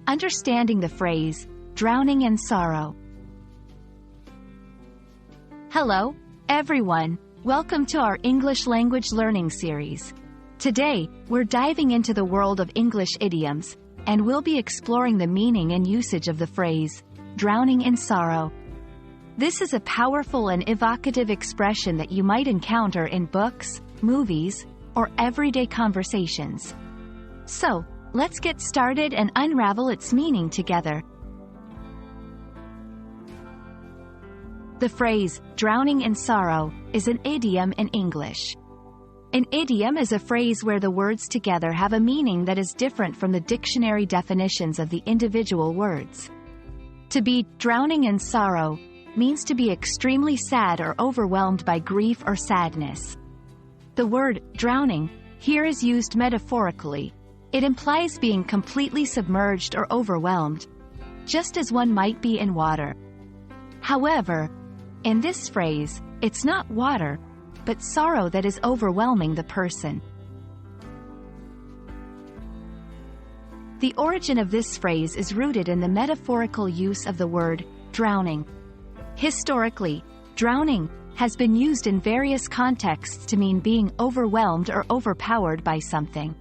Understanding the phrase, drowning in sorrow. Hello, everyone. Welcome to our English language learning series. Today, we're diving into the world of English idioms, and we'll be exploring the meaning and usage of the phrase, drowning in sorrow. This is a powerful and evocative expression that you might encounter in books, movies, or everyday conversations. So, let's get started and unravel its meaning together. The phrase, drowning in sorrow, is an idiom in English. An idiom is a phrase where the words together have a meaning that is different from the dictionary definitions of the individual words. To be drowning in sorrow means to be extremely sad or overwhelmed by grief or sadness. The word drowning here is used metaphorically. It implies being completely submerged or overwhelmed, just as one might be in water. However, in this phrase, it's not water, but sorrow that is overwhelming the person. The origin of this phrase is rooted in the metaphorical use of the word drowning. Historically, drowning has been used in various contexts to mean being overwhelmed or overpowered by something.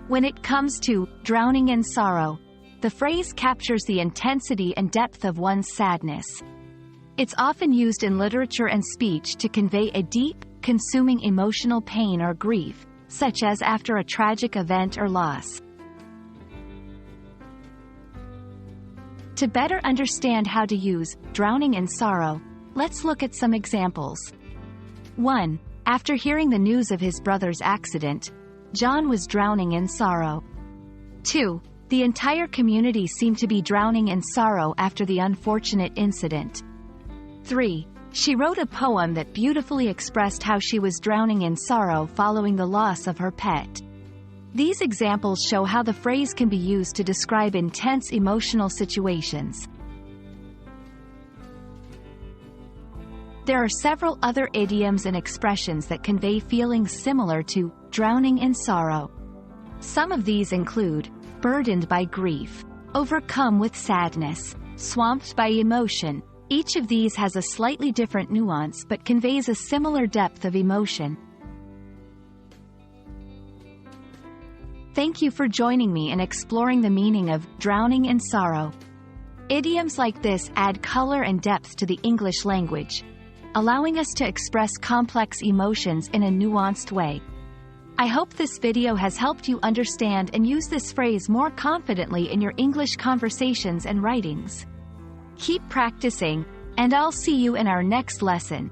When it comes to drowning in sorrow, the phrase captures the intensity and depth of one's sadness. It's often used in literature and speech to convey a deep, consuming emotional pain or grief, such as after a tragic event or loss. To better understand how to use drowning in sorrow, let's look at some examples. 1. After hearing the news of his brother's accident, John was drowning in sorrow. 2. The entire community seemed to be drowning in sorrow after the unfortunate incident. 3. She wrote a poem that beautifully expressed how she was drowning in sorrow following the loss of her pet. These examples show how the phrase can be used to describe intense emotional situations. There are several other idioms and expressions that convey feelings similar to drowning in sorrow. Some of these include burdened by grief, overcome with sadness, swamped by emotion. Each of these has a slightly different nuance but conveys a similar depth of emotion. Thank you for joining me in exploring the meaning of drowning in sorrow. Idioms like this add color and depth to the English language, allowing us to express complex emotions in a nuanced way. I hope this video has helped you understand and use this phrase more confidently in your English conversations and writings. Keep practicing, and I'll see you in our next lesson.